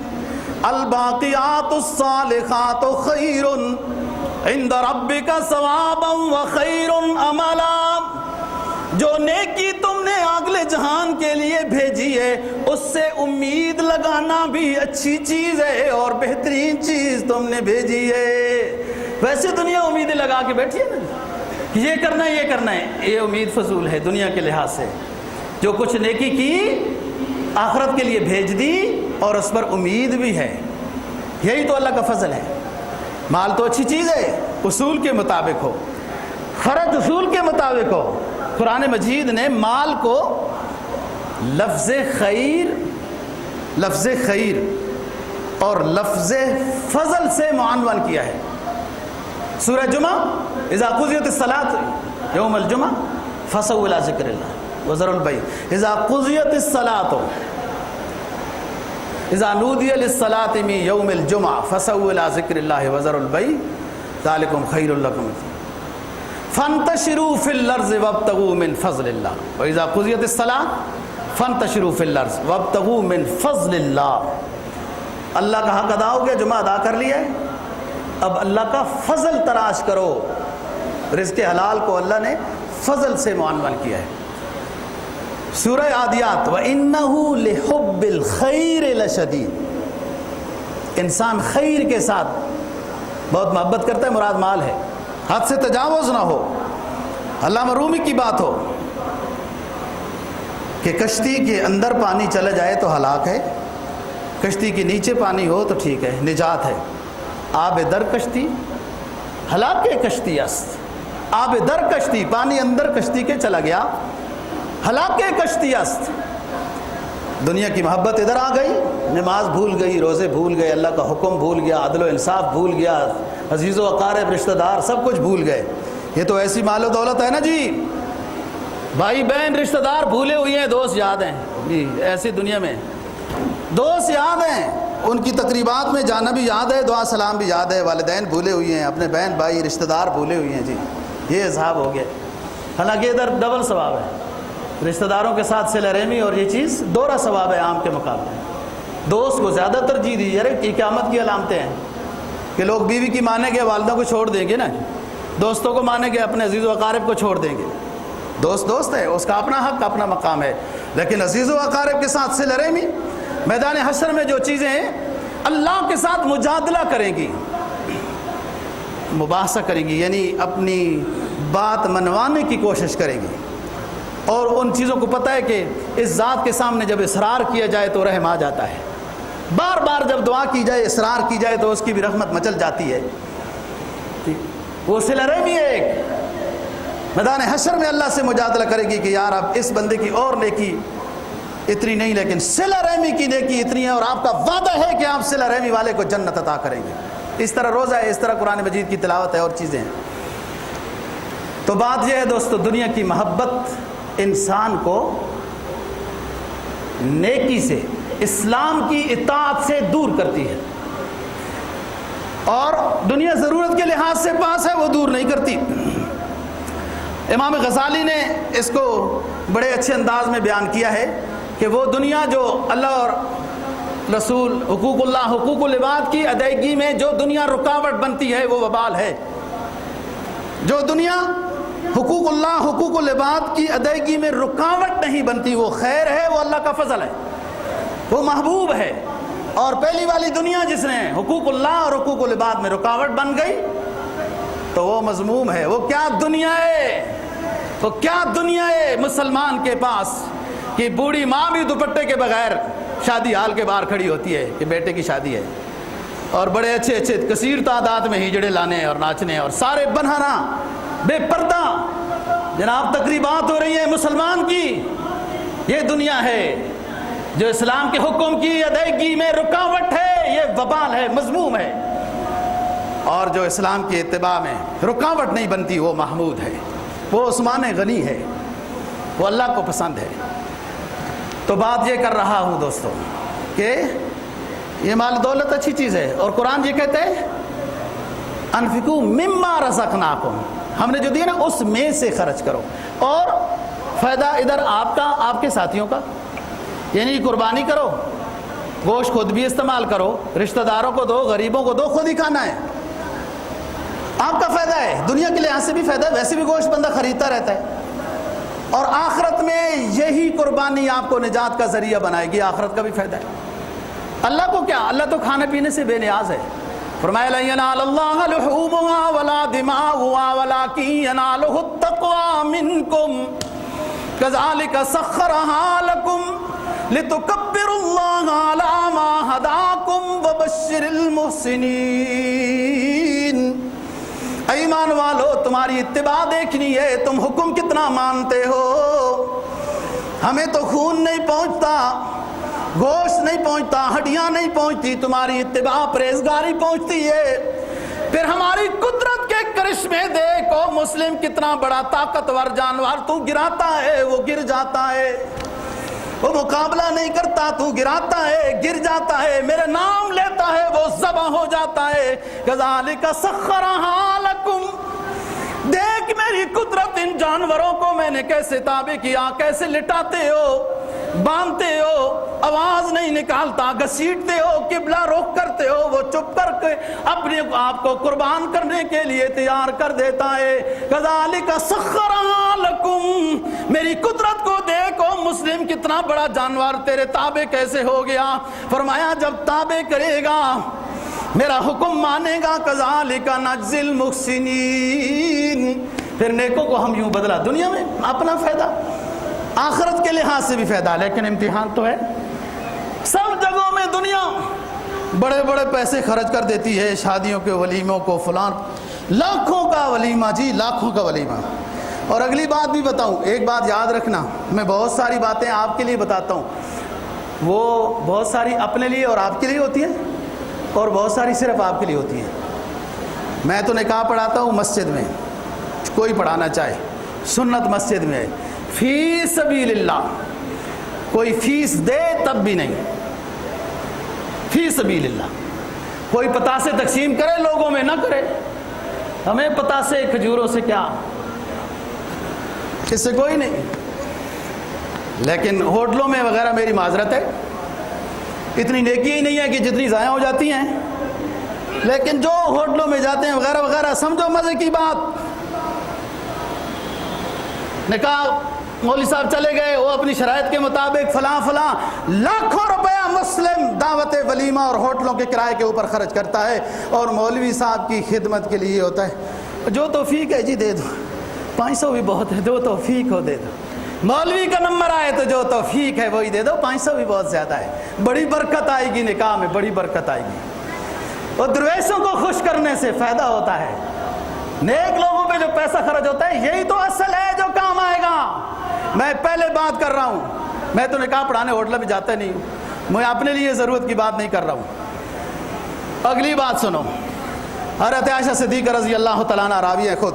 الباقیات الصالحات خیر عند ربک ثوابا وخیر املا۔ جو نیکی تم نے اگلے جہان کے لیے بھیجی ہے اس سے امید لگانا بھی اچھی چیز ہے اور بہترین چیز تم نے بھیجی ہے۔ ویسے دنیا امیدیں لگا کے بیٹھی ہے نا، یہ کرنا ہے یہ کرنا ہے، یہ امید فضول ہے دنیا کے لحاظ سے۔ جو کچھ نیکی کی آخرت کے لیے بھیج دی اور اس پر امید بھی ہے، یہی تو اللہ کا فضل ہے۔ مال تو اچھی چیز ہے، اصول کے مطابق ہو، فرض اصول کے مطابق ہو۔ قرآن مجید نے مال کو لفظ خیر اور لفظ فضل سے معنون کیا ہے۔ سورہ جمعہ اذا قضیت الصلاۃ یوم الجمعہ فسعوا الی ذکر اللہ وذروا البیع، اذا قضیت الصلاۃ اذا نودی للصلاۃ من یوم الجمعہ فسعوا الی ذکر اللہ وذروا البیع ذلکم خیر لکم فانتشروا فی الارض وابتغوا من فضل اللہ واذا قضیت الصلاۃ فانتشروا فی الارض وابتغوا من فضل اللہ۔ اللہ کا حق ادا ہو گیا، جمعہ ادا کر لیا ہے، اب اللہ کا فضل تلاش کرو۔ رزق حلال کو اللہ نے فضل سے معنون کیا ہے۔ سورہ عادیات وَإِنَّهُ لِحُبِّ الْخَيْرِ لَشَدِيدٌ، انسان خیر کے ساتھ بہت محبت کرتا ہے، مراد مال ہے، حد سے تجاوز نہ ہو۔ علامہ رومی کی بات ہو کہ کشتی کے اندر پانی چلا جائے تو ہلاک ہے، کشتی کے نیچے پانی ہو تو ٹھیک ہے، نجات ہے۔ آب در کشتی ہلاک کشتی است، آب در کشتی، پانی اندر کشتی کے چلا گیا، ہلاک کشتی است۔ دنیا کی محبت ادھر آ گئی، نماز بھول گئی، روزے بھول گئے، اللہ کا حکم بھول گیا، عدل و انصاف بھول گیا، عزیز و اقارب رشتہ دار سب کچھ بھول گئے۔ یہ تو ایسی مال و دولت ہے نا جی، بھائی بہن رشتہ دار بھولے ہوئے ہیں، دوست یاد ہیں جی، ایسی دنیا میں دوست یاد ہیں، ان کی تقریبات میں جانا بھی یاد ہے، دعا سلام بھی یاد ہے، والدین بھولے ہوئے ہیں، اپنے بہن بھائی رشتہ دار بھولے ہوئے ہیں جی، یہ عذاب ہو گیا۔ حالانکہ ادھر ڈبل ثواب ہے، رشتہ داروں کے ساتھ صلہ رحمی اور یہ چیز دوہرا ثواب ہے عام کے مقابلے۔ دوست کو زیادہ ترجیح دیجیے، یہ قیامت کی علامتیں ہیں کہ لوگ بیوی کی مانیں گے والدہ کو چھوڑ دیں گے نا، دوستوں کو مانیں گے اپنے عزیز و اقارب کو چھوڑ دیں گے۔ دوست دوست ہے، اس کا اپنا حق اپنا مقام ہے، لیکن عزیز و اقارب کے ساتھ صلہ رحمی میدان حشر میں جو چیزیں ہیں اللہ کے ساتھ مجادلہ کریں گی، مباحثہ کریں گی، یعنی اپنی بات منوانے کی کوشش کریں گی۔ اور ان چیزوں کو پتہ ہے کہ اس ذات کے سامنے جب اصرار کیا جائے تو رحم آ جاتا ہے، بار بار جب دعا کی جائے، اصرار کی جائے تو اس کی بھی رحمت مچل جاتی ہے۔ وہ صلہ رحمی ہے، ایک میدان حشر میں اللہ سے مجادلہ کرے گی کہ یار اب اس بندے کی اور نیکی اتنی نہیں، لیکن صلہ رحمی کی نیکی اتنی ہے، اور آپ کا وعدہ ہے کہ آپ صلہ رحمی والے کو جنت عطا کریں گے۔ اس طرح روزہ ہے، اس طرح قرآن مجید کی تلاوت ہے، اور چیزیں ہیں۔ تو بات یہ ہے دوستو، دنیا کی محبت انسان کو نیکی سے، اسلام کی اطاعت سے دور کرتی ہے، اور دنیا ضرورت کے لحاظ سے پاس ہے، وہ دور نہیں کرتی۔ امام غزالی نے اس کو بڑے اچھے انداز میں بیان کیا ہے کہ وہ دنیا جو اللہ اور رسول، حقوق اللہ، حقوق العباد کی ادائیگی میں جو دنیا رکاوٹ بنتی ہے وہ وبال ہے۔ جو دنیا حقوق اللہ، حقوق العباد کی ادائیگی میں رکاوٹ نہیں بنتی وہ خیر ہے، وہ اللہ کا فضل ہے، وہ محبوب ہے۔ اور پہلی والی دنیا جس نے حقوق اللہ اور حقوق العباد میں رکاوٹ بن گئی تو وہ مذموم ہے۔ وہ کیا دنیا ہے، وہ کیا دنیا ہے مسلمان کے پاس کہ بوڑھی ماں بھی دوپٹے کے بغیر شادی ہال کے باہر کھڑی ہوتی ہے کہ بیٹے کی شادی ہے، اور بڑے اچھے اچھے کثیر تعداد میں ہجڑے لانے اور ناچنے، اور سارے بنہانا بے پردہ جناب تقریبات ہو رہی ہیں مسلمان کی۔ یہ دنیا ہے جو اسلام کے حکم کی ادائیگی میں رکاوٹ ہے، یہ وبال ہے، مذموم ہے۔ اور جو اسلام کی اتباع میں رکاوٹ نہیں بنتی وہ محمود ہے، وہ عثمان غنی ہے، وہ اللہ کو پسند ہے۔ تو بات یہ کر رہا ہوں دوستو کہ یہ مال دولت اچھی چیز ہے، اور قرآن یہ کہتے ہیں انفقوا مما رزقناکم، ہم نے جو دیا نا اس میں سے خرچ کرو، اور فائدہ ادھر آپ کا، آپ کے ساتھیوں کا، یعنی قربانی کرو، گوشت خود بھی استعمال کرو، رشتہ داروں کو دو، غریبوں کو دو، خود ہی کھانا ہے، آپ کا فائدہ ہے، دنیا کے لحاظ سے بھی فائدہ ہے، ویسے بھی گوشت بندہ خریدتا رہتا ہے، اور آخرت میں یہی قربانی آپ کو نجات کا ذریعہ بنائے گی، آخرت کا بھی فائدہ ہے۔ اللہ کو کیا، اللہ تو کھانے پینے سے بے نیاز ہے۔ فرمایا لن ينال اللہ لحومها ولا دماؤها ولكن يناله التقوى منكم كذلك سخرها لكم لتكبروا الله على ما هداكم وبشر المحسنين۔ ایمان والو، تمہاری اتباع دیکھنی ہے، تم حکم کتنا مانتے ہو۔ ہمیں تو خون نہیں پہنچتا، گوشت نہیں پہنچتا، ہڈیاں نہیں پہنچتی، تمہاری اتباع پرہیزگاری پہنچتی ہے۔ پھر ہماری قدرت کے کرشمے دیکھو، مسلم کتنا بڑا طاقتور جانور، تو گراتا ہے وہ گر جاتا ہے، وہ مقابلہ نہیں کرتا، تو گراتا ہے گر جاتا ہے، میرے نام لیتا ہے وہ ذبح ہو جاتا ہے۔ کذالک سخرھا لکم، دیکھ میری قدرت، ان جانوروں کو میں نے کیسے تابع کیا، کیسے لٹاتے ہو، باندھتے ہو، آواز نہیں نکالتا، گھسیٹتے ہو، قبلہ رخ کرتے ہو، وہ چپ کر کے اپنے آپ کو قربان کرنے کے لیے تیار کر دیتا ہے۔ کذالک سخرھا لکم، میری قدرت کو دیکھو، مسلم کتنا بڑا جانور تیرے تابع کیسے ہو گیا۔ فرمایا جب تابع کرے گا، میرا حکم مانے گا، کذالک نجزی المحسنین، پھر نیکوں کو ہم یوں بدلا، دنیا میں اپنا فائدہ، آخرت کے لحاظ سے بھی فائدہ، لیکن امتحان تو ہے۔ سب جگہوں میں دنیا بڑے بڑے پیسے خرچ کر دیتی ہے، شادیوں کے ولیموں کو، فلان لاکھوں کا ولیمہ، جی لاکھوں کا ولیمہ۔ اور اگلی بات بھی بتاؤں، ایک بات یاد رکھنا، میں بہت ساری باتیں آپ کے لیے بتاتا ہوں، وہ بہت ساری اپنے لیے اور آپ کے لیے ہوتی ہیں، اور بہت ساری صرف آپ کے لیے ہوتی ہیں۔ میں تو نکاح پڑھاتا ہوں مسجد میں، کوئی پڑھانا چاہے، سنت مسجد میں ہے، فی سبیل اللہ، کوئی فیس دے تب بھی نہیں، فی سبیل اللہ، کوئی پتاسے تقسیم کرے لوگوں میں نہ کرے، ہمیں پتاسے کھجوروں سے کیا، اس سے کوئی نہیں۔ لیکن ہوٹلوں میں وغیرہ میری معذرت ہے، اتنی نیکی ہی نہیں ہے کہ جتنی ضائع ہو جاتی ہیں، لیکن جو ہوٹلوں میں جاتے ہیں وغیرہ وغیرہ، سمجھو مزے کی بات، نکاح مولوی صاحب چلے گئے، وہ اپنی شرائط کے مطابق فلاں فلاں لاکھوں روپیہ مسلم دعوت ولیمہ اور ہوٹلوں کے کرائے کے اوپر خرچ کرتا ہے، اور مولوی صاحب کی خدمت کے لیے ہوتا ہے جو توفیق ہے جی دے دو، 500 بھی بہت ہے، جو توفیق ہو دے دو، مولوی کا نمبر آئے تو جو توفیق ہے وہی دے دو، 500 بھی بہت زیادہ ہے، بڑی برکت آئے گی، نکاح میں بڑی برکت آئے گی۔ اور درویشوں کو خوش کرنے سے فائدہ ہوتا ہے، نیک لوگوں پہ جو پیسہ خرچ ہوتا ہے یہی تو اصل ہے جو کام آئے گا۔ میں پہلے بات کر رہا ہوں، میں تو نکاح پڑھانے ہوٹل میں جاتا نہیں ہوں، میں اپنے لیے ضرورت کی بات نہیں کر رہا ہوں۔ اگلی بات سنو، حضرت عائشہ صدیقہ رضی اللہ تعالیٰ عنہ راوی ہے خود،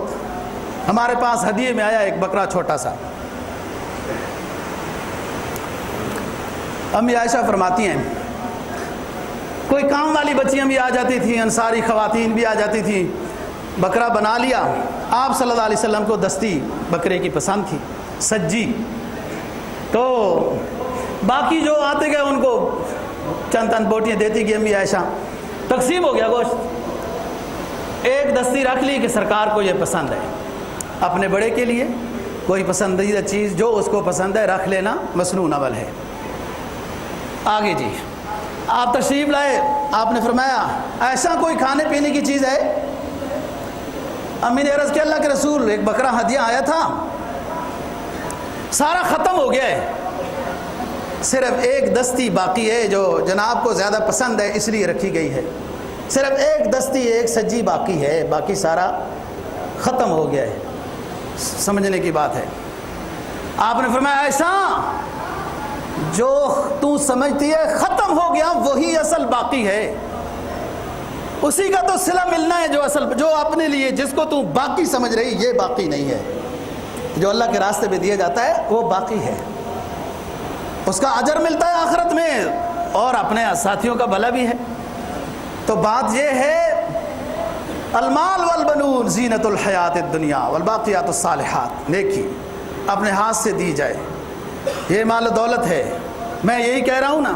ہمارے پاس ہدیے میں آیا ایک بکرا چھوٹا سا۔ امی عائشہ فرماتی ہیں کوئی کام والی بچیاں بھی آ جاتی تھیں، انصاری خواتین بھی آ جاتی تھیں، بکرا بنا لیا، آپ صلی اللہ علیہ وسلم کو دستی بکرے کی پسند تھی، سجی، تو باقی جو آتے گئے ان کو چند چند بوٹیاں دیتی گئی امی عائشہ، تقسیم ہو گیا گوشت، ایک دستی رکھ لی کہ سرکار کو یہ پسند ہے، اپنے بڑے کے لیے کوئی پسندیدہ چیز جو اس کو پسند ہے رکھ لینا، مسنون عمل ہے۔ آگے جی آپ تشریف لائے، آپ نے فرمایا ایسا کوئی کھانے پینے کی چیز ہے؟ امی نے عرض کیا اللہ کے رسول ایک بکرا ہدیہ آیا تھا، سارا ختم ہو گیا ہے، صرف ایک دستی باقی ہے جو جناب کو زیادہ پسند ہے اس لیے رکھی گئی ہے، صرف ایک دستی ایک سجی باقی ہے، باقی سارا ختم ہو گیا ہے۔ سمجھنے کی بات ہے۔ آپ نے فرمایا ایسا جو تو سمجھتی ہے ختم ہو گیا وہی اصل باقی ہے، اسی کا تو صلہ ملنا ہے، جو اصل جو اپنے لیے جس کو تو باقی سمجھ رہی یہ باقی نہیں ہے، جو اللہ کے راستے پہ دیا جاتا ہے وہ باقی ہے، اس کا اجر ملتا ہے آخرت میں اور اپنے ساتھیوں کا بھلا بھی ہے۔ تو بات یہ ہے المال والبنون زینت الحیات الدنیا والباقیات الصالحات، نیکی اپنے ہاتھ سے دی جائے، یہ مال و دولت ہے۔ میں یہی کہہ رہا ہوں نا،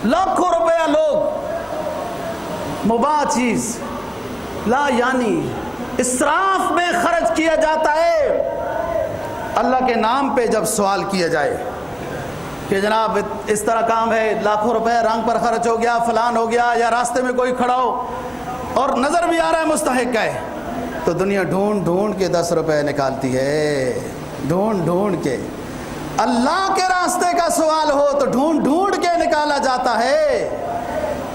لاکھوں روپیہ لوگ مباح چیز لا یعنی اسراف میں خرچ کیا جاتا ہے، اللہ کے نام پہ جب سوال کیا جائے کہ جناب اس طرح کام ہے، لاکھوں روپے رنگ پر خرچ ہو گیا، فلان ہو گیا، یا راستے میں کوئی کھڑا ہو اور نظر بھی آ رہا ہے مستحق ہے، تو دنیا ڈھونڈ ڈھونڈ کے 10 روپے نکالتی ہے، ڈھونڈ ڈھونڈ کے۔ اللہ کے راستے کا سوال ہو تو ڈھونڈ ڈھونڈ کے نکالا جاتا ہے،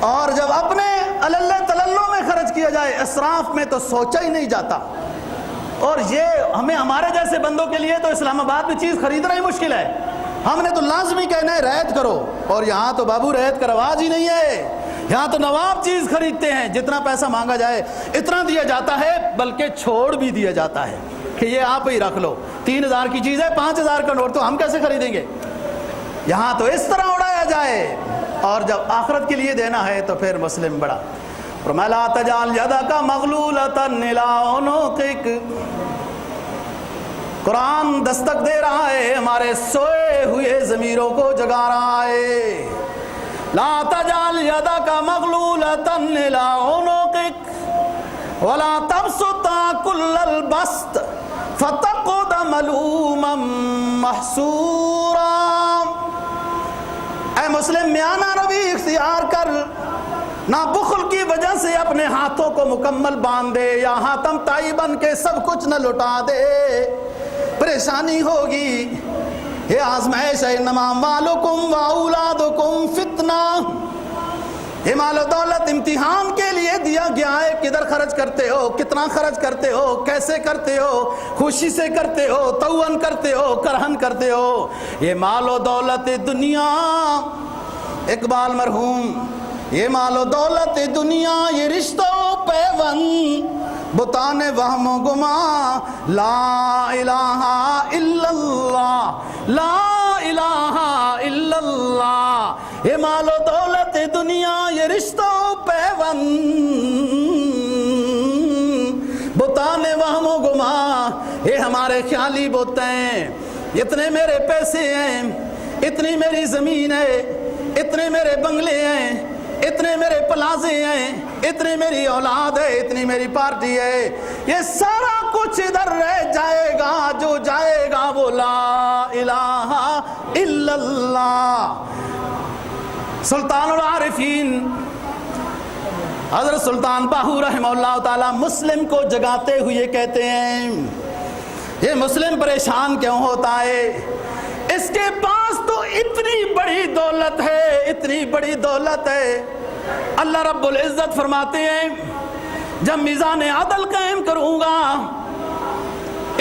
اور جب اپنے اللہ تللوں میں خرچ کیا جائے، اسراف میں تو سوچا ہی نہیں جاتا۔ اور یہ ہمیں ہمارے جیسے بندوں کے لیے تو اسلام آباد میں چیز خریدنا ہی مشکل ہے، ہم نے تو لازمی کہنا ہے رعایت کرو، اور یہاں تو بابو رعایت کا رواج ہی نہیں ہے، یہاں تو نواب چیز خریدتے ہیں، جتنا پیسہ مانگا جائے اتنا دیا جاتا ہے، بلکہ چھوڑ بھی دیا جاتا ہے کہ یہ آپ ہی رکھ لو، 3000 کی چیز ہے 5000 کا نوٹ تو ہم کیسے خریدیں گے؟ یہاں تو اس طرح اڑایا جائے، اور جب آخرت کے لیے دینا ہے تو پھر مسلم بڑا فرمایا لا تجعل یدک مغلولۃ الی عنقک۔ قرآن دستک دے رہا ہے، ہمارے سوئے ہوئے ضمیروں کو جگا رہا ہے۔ لا تجعل یدک مغلولۃ الی عنقک ولا تبسطها کل البسط فتقعد ملوما محسورا۔ اے مسلم میانہ روی اختیار کر، نہ بخل کی وجہ سے اپنے ہاتھوں کو مکمل باندھ دے، یا حاتم تائی بن کے سب کچھ نہ لٹا دے، پریشانی ہوگی۔ یہ آزمائش ہے، انما اموالکم واولادکم فتنہ، یہ مال و دولت امتحان کے لیے دیا گیا ہے، کدھر خرچ کرتے ہو، کتنا خرچ کرتے ہو، کیسے کرتے ہو، خوشی سے کرتے ہو، توان کرتے ہو، کرہن کرتے ہو۔ یہ مال و دولت دنیا، اقبال مرحوم، یہ مال و دولت دنیا، یہ رشتہ و پیوند، بتانے وہم و گما، لا الہ الا اللہ، لا الہ الا اللہ۔ یہ مال و دولت دنیا، یہ رشتہ و پیوند، بتانے وہم و گما، یہ ہمارے خیالی بت ہیں، اتنے میرے پیسے ہیں، اتنی میری زمین ہے، اتنے میرے بنگلے ہیں، اتنے میرے پلازے ہیں، اتنی میری اولاد ہے، اتنی میری پارٹی ہے، یہ سارا کچھ ادھر رہ جائے گا، جو جائے گا وہ لا الہ الا اللہ۔ سلطان العارفین حضرت سلطان باہو رحمہ اللہ تعالی مسلم کو جگاتے ہوئے کہتے ہیں، یہ مسلم پریشان کیوں ہوتا ہے؟ اس کے پاس تو اتنی بڑی دولت ہے، اتنی بڑی دولت ہے۔ اللہ رب العزت فرماتے ہیں جب میزان عدل قائم کروں گا،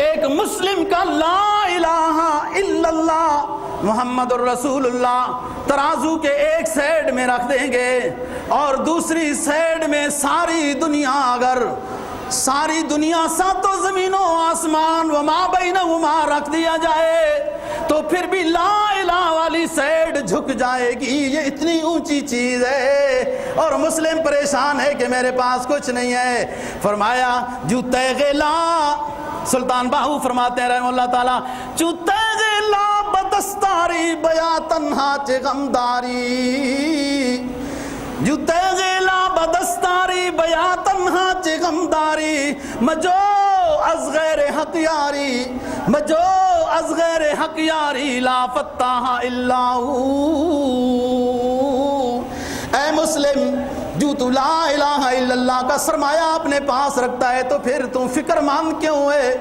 ایک مسلم کا لا الہ الا اللہ محمد الرسول اللہ ترازو کے ایک سائیڈ میں رکھ دیں گے اور دوسری سائیڈ میں ساری دنیا، اگر ساری دنیا ساتوں زمینوں آسمان وما بینہما رکھ دیا جائے تو پھر بھی لا الہ والی سائیڈ جھک جائے گی۔ یہ اتنی اونچی چیز ہے اور مسلم پریشان ہے کہ میرے پاس کچھ نہیں ہے۔ فرمایا جو تیغلا، سلطان باہو فرماتے ہیں رحمہ اللہ تعالیٰ، جو تیغلا بدستاری بیا تنہا غمداری، جو تیغلا بدستاری بیا تنہا غمداری، مجو از غیر حق یاری، مجو از غیر حق یاری لا فتح الا ہو۔ اے مسلم، جو تو لا الہ الا اللہ کا سرمایہ اپنے پاس رکھتا ہے تو پھر تو فکر مند کیوں ہے؟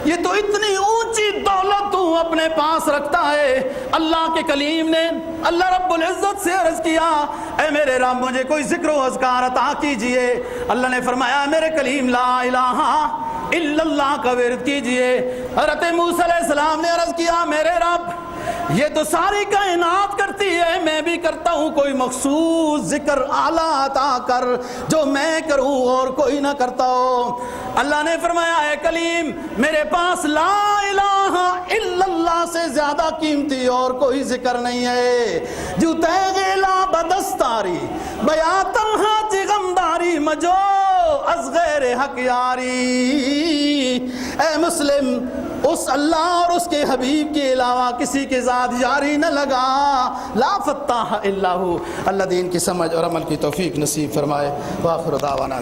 یہ تو اتنی اونچی دولت تو اپنے پاس رکھتا ہے۔ اللہ کے کلیم نے اللہ رب العزت سے عرض کیا اے میرے رب مجھے کوئی ذکر و اذکار عطا کیجئے۔ اللہ نے فرمایا میرے کلیم لا الہ الا اللہ کا ورد کیجئے۔ حضرت موسیٰ علیہ السلام نے عرض کیا میرے رب یہ تو ساری کائنات کرتی ہے، میں بھی کرتا ہوں، کوئی مخصوص ذکر اعلیٰ عطا کر جو میں کروں اور کوئی نہ کرتا ہو۔ اللہ نے فرمایا اے کلیم میرے پاس لا الہ الا اللہ سے زیادہ قیمتی اور کوئی ذکر نہیں ہے۔ جو تیغلا بدستاری بیا تنہا غمداری، مجو از غیر حق یاری۔ اے مسلم، اس اللہ اور اس کے حبیب کے علاوہ کسی کے ذات یاری نہ لگا، لا فتح الا ہو۔ اللہ دین کی سمجھ اور عمل کی توفیق نصیب فرمائے۔ وآخر دعوانا